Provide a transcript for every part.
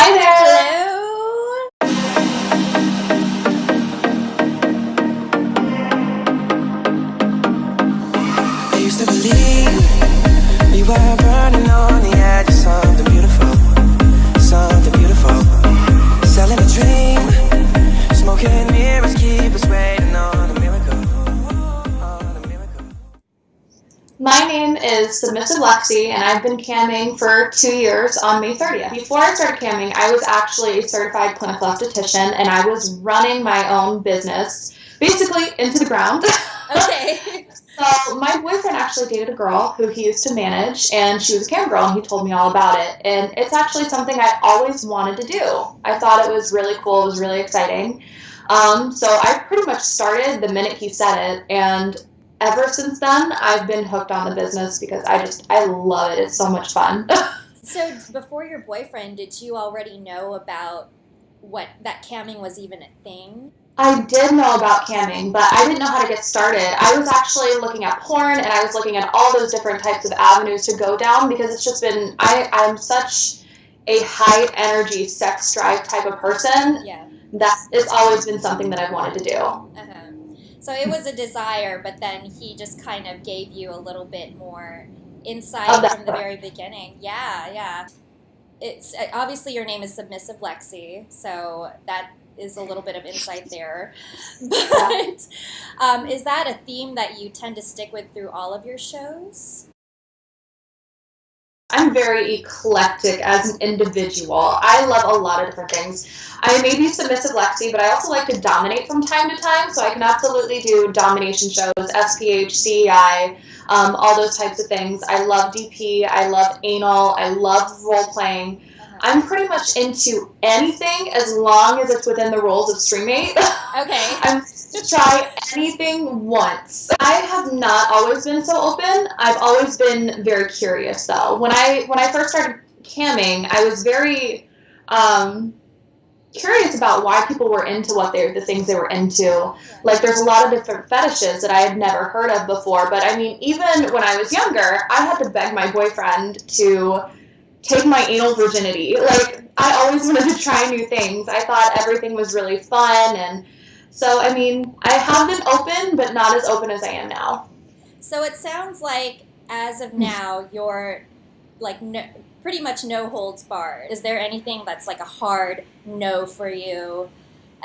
Hi there. Hello. I used to believe we were burning on the edge of something beautiful, something beautiful. Selling a dream, smoking mirrors keep us waiting on a miracle, on a miracle. My name is Submissive Lexi, and I've been camming for 2 years on May 30th. Before I started camming, I was actually a certified clinical esthetician, and I was running my own business, basically into the ground. Okay. So my boyfriend actually dated a girl who he used to manage, and she was a cam girl, and he told me all about it. And it's actually something I always wanted to do. I thought it was really cool. It was really exciting. So I pretty much started the minute he said it, and ever since then, I've been hooked on the business because I love it. It's so much fun. So before your boyfriend, did you already know about that camming was even a thing? I did know about camming, but I didn't know how to get started. I was actually looking at porn, and I was looking at all those different types of avenues to go down because it's just been, I'm such a high energy sex drive type of person. Yeah. That it's always been something that I've wanted to do. Uh-huh. So it was a desire, but then he just kind of gave you a little bit more insight from the very beginning. Yeah. It's obviously your name is Submissive Lexi, so that is a little bit of insight there. But is that a theme that you tend to stick with through all of your shows? I'm very eclectic as an individual. I love a lot of different things. I may be Submissive Lexi, but I also like to dominate from time to time, so I can absolutely do domination shows, SPH, CEI, all those types of things. I love DP, I love anal, I love role-playing. I'm pretty much into anything as long as it's within the rules of Streamate. Okay. I'm to try anything once. I have not always been so open. I've always been very curious, though. When I first started camming, I was very curious about why people were into the things they were into. Like, there's a lot of different fetishes that I had never heard of before. But I mean, even when I was younger, I had to beg my boyfriend to take my anal virginity. Like, I always wanted to try new things. I thought everything was really fun, and so, I mean, I have been open, but not as open as I am now. So it sounds like, as of now, you're, like, pretty much no holds barred. Is there anything that's, like, a hard no for you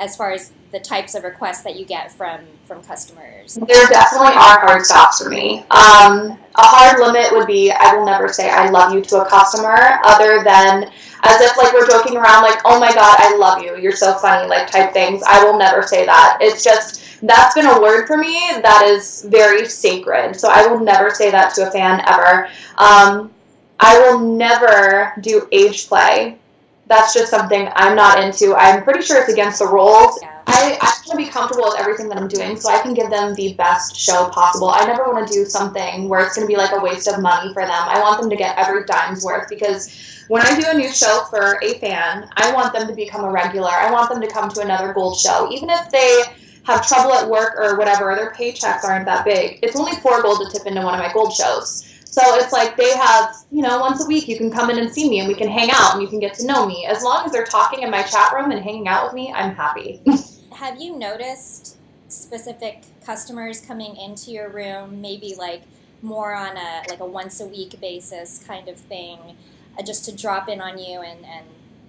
as far as the types of requests that you get from customers? There definitely are hard stops for me. A hard limit would be I will never say I love you to a customer other than as if like we're joking around like, oh my god, I love you, you're so funny, like type things. I will never say that. It's just, that's been a word for me that is very sacred. So I will never say that to a fan ever. I will never do age play. That's just something I'm not into. I'm pretty sure it's against the rules. Yeah. I want to be comfortable with everything that I'm doing so I can give them the best show possible. I never want to do something where it's going to be like a waste of money for them. I want them to get every dime's worth because when I do a new show for a fan, I want them to become a regular. I want them to come to another gold show. Even if they have trouble at work or whatever, their paychecks aren't that big. It's only $4 gold to tip into one of my gold shows. So it's like they have, once a week you can come in and see me and we can hang out and you can get to know me. As long as they're talking in my chat room and hanging out with me, I'm happy. Have you noticed specific customers coming into your room, maybe like more on a once a week basis kind of thing, just to drop in on you and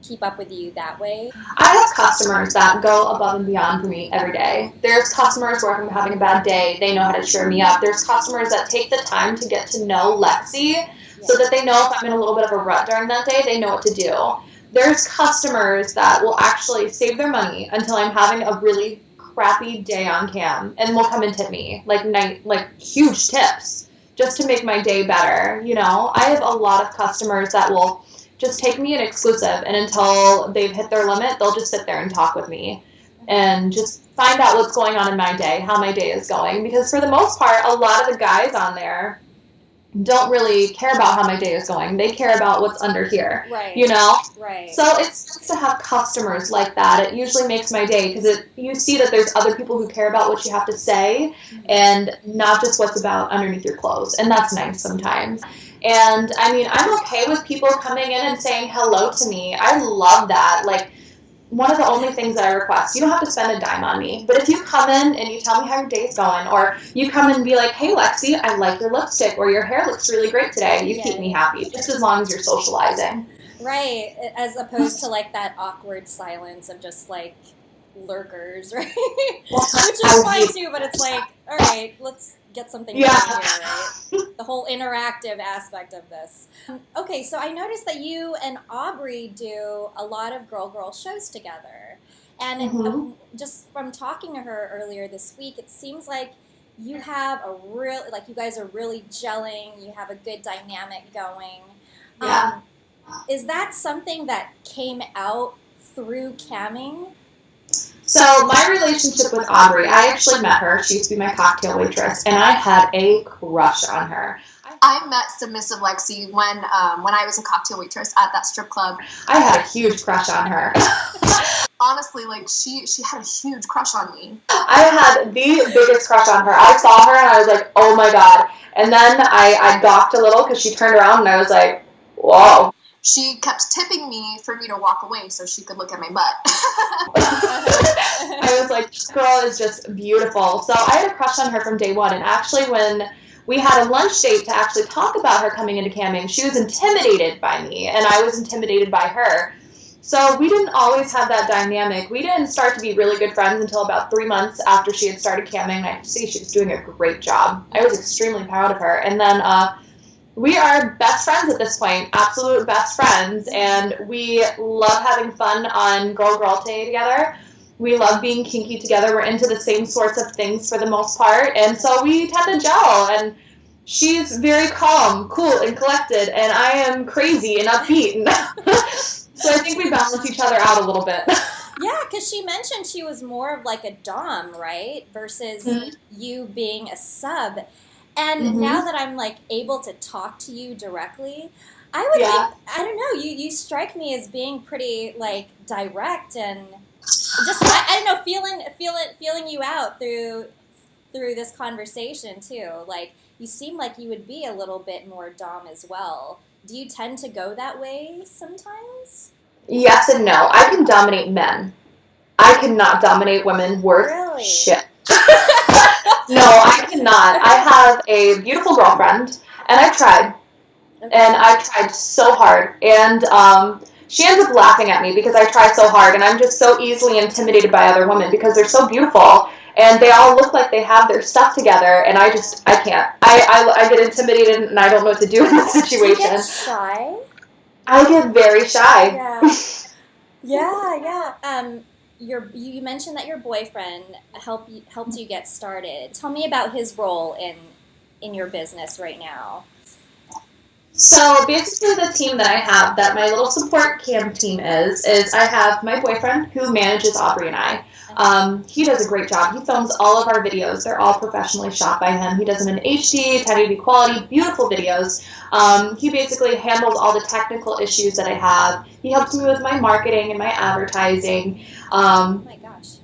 keep up with you that way? I have customers that go above and beyond for me every day. There's customers where if I'm having a bad day, they know how to cheer me up. There's customers that take the time to get to know Lexi so that they know if I'm in a little bit of a rut during that day, they know what to do. There's customers that will actually save their money until I'm having a really crappy day on cam and will come and tip me, like huge tips, just to make my day better. I have a lot of customers that will just take me an exclusive, and until they've hit their limit, they'll just sit there and talk with me and just find out what's going on in my day, how my day is going. Because for the most part, a lot of the guys on there don't really care about how my day is going. They care about what's under here, right? Right. So it's nice to have customers like that. It usually makes my day because you see that there's other people who care about what you have to say and not just what's about underneath your clothes. And that's nice sometimes. And I mean, I'm okay with people coming in and saying hello to me. I love that. Like, one of the only things that I request, you don't have to spend a dime on me, but if you come in and you tell me how your day's going, or you come in and be like, hey, Lexi, I like your lipstick, or your hair looks really great today, you keep me happy, just as long as you're socializing. Right, as opposed to like that awkward silence of just like lurkers, right? Well, which is fine too, but it's like, all right, let's get something going here, right? The whole interactive aspect of this. Okay, so I noticed that you and Aubrey do a lot of girl shows together. And just from talking to her earlier this week, it seems like you have you guys are really gelling, you have a good dynamic going. Yeah. Is that something that came out through camming? So my relationship with Aubrey, I actually met her. She used to be my cocktail waitress, and I had a crush on her. I met Submissive Lexi when I was a cocktail waitress at that strip club. I had a huge crush on her. Honestly, like, she had a huge crush on me. I had the biggest crush on her. I saw her, and I was like, oh my god. And then I gawked a little because she turned around, and I was like, whoa. She kept tipping me for me to walk away so she could look at my butt. I was like, this girl is just beautiful. So I had a crush on her from day one. And actually, when we had a lunch date to actually talk about her coming into camming, she was intimidated by me, and I was intimidated by her. So we didn't always have that dynamic. We didn't start to be really good friends until about 3 months after she had started camming. I have to say, she was doing a great job. I was extremely proud of her. And then we are best friends at this point, absolute best friends, and we love having fun on Girl Day together. We love being kinky together. We're into the same sorts of things for the most part, and so we tend to gel, and she's very calm, cool, and collected, and I am crazy and upbeat, so I think we balance each other out a little bit. Yeah, because she mentioned she was more of like a dom, right, versus you being a sub. And now that I'm like able to talk to you directly, I would think, I don't know, you strike me as being pretty like direct and just I don't know, feeling you out through this conversation too. Like, you seem like you would be a little bit more dom as well. Do you tend to go that way sometimes? Yes and no. I can dominate men. I cannot dominate women worth shit. No, I cannot. I have a beautiful girlfriend, and I've tried. Okay. And I've tried so hard. And she ends up laughing at me because I try so hard, and I'm just so easily intimidated by other women because they're so beautiful, and they all look like they have their stuff together, and I can't. I get intimidated, and I don't know what to do in this situation. Do you get shy? I get very shy. Yeah. You mentioned that your boyfriend helped you get started. Tell me about his role in your business right now. So basically the team that I have, that my little support cam team is I have my boyfriend who manages Aubrey and I. He does a great job. He films all of our videos. They're all professionally shot by him. He does them in HD, 1080 quality, beautiful videos. He basically handles all the technical issues that I have. He helps me with my marketing and my advertising. Oh my gosh.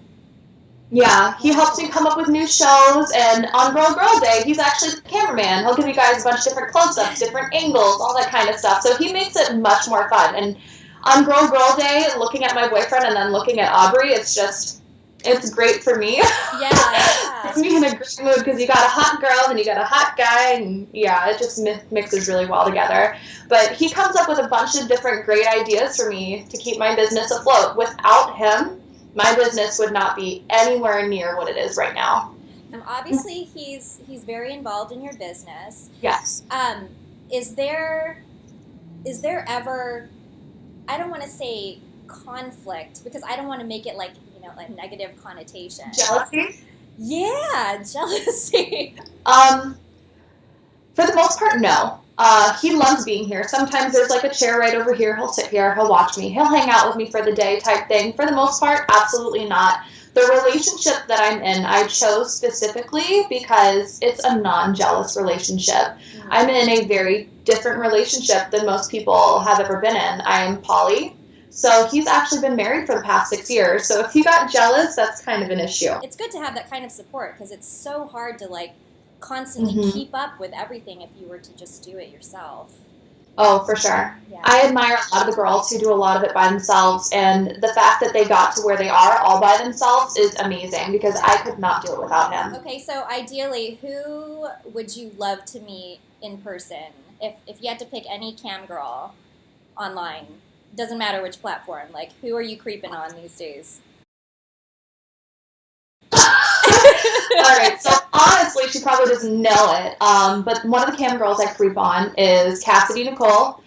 Yeah, he helps me come up with new shows, and on Girl Day, he's actually the cameraman. He'll give you guys a bunch of different close-ups, different angles, all that kind of stuff. So he makes it much more fun. And on Girl Day, looking at my boyfriend and then looking at Aubrey, it's great for me. Yeah. It's me in a great mood because you got a hot girl and you got a hot guy, and yeah, it just mixes really well together. But he comes up with a bunch of different great ideas for me to keep my business afloat. Without him, my business would not be anywhere near what it is right now. Obviously, he's very involved in your business. Yes. Is there ever, I don't want to say conflict, because I don't want to make it like, a negative connotation. Jealousy? Yeah, jealousy. For the most part, no. He loves being here. Sometimes there's like a chair right over here. He'll sit here. He'll watch me. He'll hang out with me for the day type thing. For the most part, absolutely not. The relationship that I'm in, I chose specifically because it's a non-jealous relationship. Mm-hmm. I'm in a very different relationship than most people have ever been in. I am poly. So he's actually been married for the past 6 years. So if he got jealous, that's kind of an issue. It's good to have that kind of support because it's so hard to constantly keep up with everything if you were to just do it yourself. Oh, for sure. Yeah. I admire a lot of the girls who do a lot of it by themselves, and the fact that they got to where they are all by themselves is amazing, because I could not do it without him. Okay, so ideally, who would you love to meet in person? If you had to pick any cam girl online, doesn't matter which platform, like, who are you creeping on these days? All right, so honestly, she probably doesn't know it, but one of the cam girls I creep on is Cassidy Nicole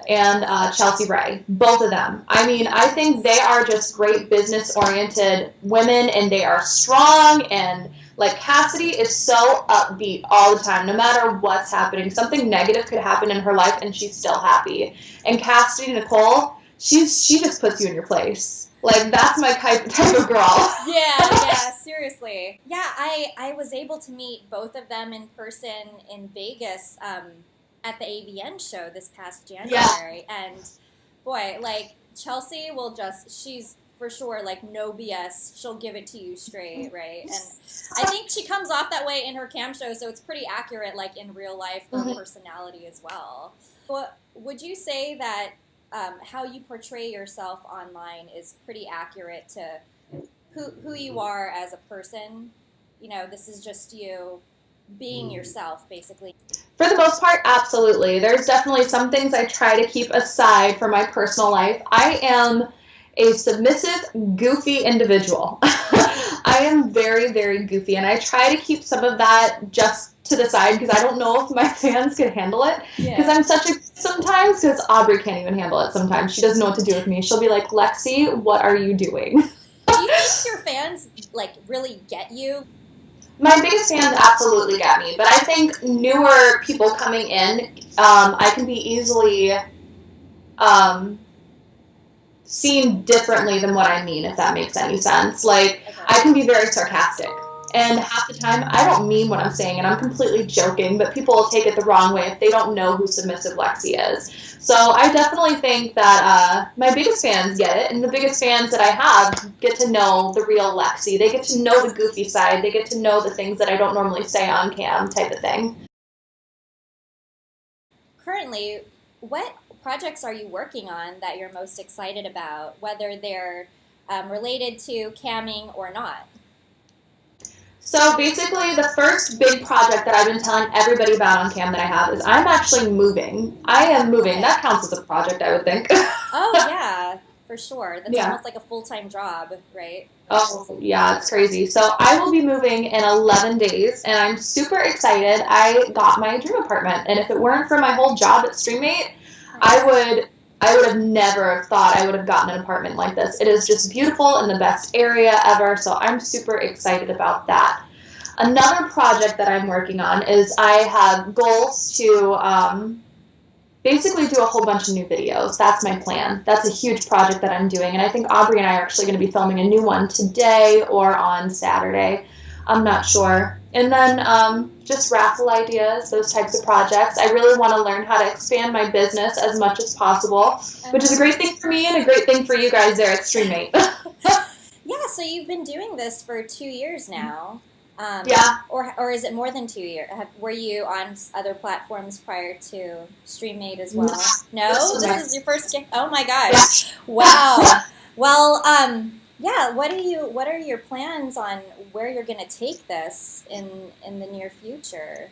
and Chelsea Ray, both of them. I mean, I think they are just great business-oriented women, and they are strong, and like Cassidy is so upbeat all the time, no matter what's happening. Something negative could happen in her life, and she's still happy. And Cassidy Nicole, she just puts you in your place. Like, that's my type of girl. Yeah, seriously. Yeah, I was able to meet both of them in person in Vegas at the AVN show this past January. Yeah. And, boy, like, Chelsea will she's for sure, like, no BS. She'll give it to you straight, right? And I think she comes off that way in her cam show, so it's pretty accurate, like, in real life, her personality as well. But would you say that how you portray yourself online is pretty accurate to who you are as a person? You know, this is just you being yourself, basically. For the most part, absolutely. There's definitely some things I try to keep aside from my personal life. I am a submissive, goofy individual. I am very, very goofy, and I try to keep some of that just to the side, because I don't know if my fans can handle it, because I'm such a sometimes, because Aubrey can't even handle it sometimes. She doesn't know what to do with me. She'll be like, Lexi, what are you doing? Do you think your fans, like, really get you? My biggest fans absolutely get me, but I think newer people coming in, I can be easily seen differently than what I mean, if that makes any sense. Like, I can be very sarcastic, and half the time I don't mean what I'm saying, and I'm completely joking, but people will take it the wrong way if they don't know who Submissive Lexi is. So I definitely think that my biggest fans get it, and the biggest fans that I have get to know the real Lexi. They get to know the goofy side. They get to know the things that I don't normally say on cam, type of thing. Currently, what projects are you working on that you're most excited about, whether they're related to camming or not? So basically, the first big project that I've been telling everybody about on cam that I have is I'm actually moving. I am moving. That counts as a project, I would think. Oh, yeah, for sure. That's almost like a full-time job, right? Oh, yeah, it's crazy. So I will be moving in 11 days, and I'm super excited. I got my dream apartment, and if it weren't for my whole job at Streamate, I would have never thought I would have gotten an apartment like this. It is just beautiful in the best area ever, so I'm super excited about that. Another project that I'm working on is I have goals to basically do a whole bunch of new videos. That's my plan. That's a huge project that I'm doing, and I think Aubrey and I are actually going to be filming a new one today or on Saturday. I'm not sure. And then just raffle ideas, those types of projects. I really want to learn how to expand my business as much as possible, which is a great thing for me and a great thing for you guys there at Streamate. Yeah, so you've been doing this for 2 years now. Yeah. Or is it more than 2 years? Were you on other platforms prior to Streamate as well? No? This is your first game? Oh my gosh. Yeah. Wow. Well, yeah, what are your plans on where you're going to take this in the near future?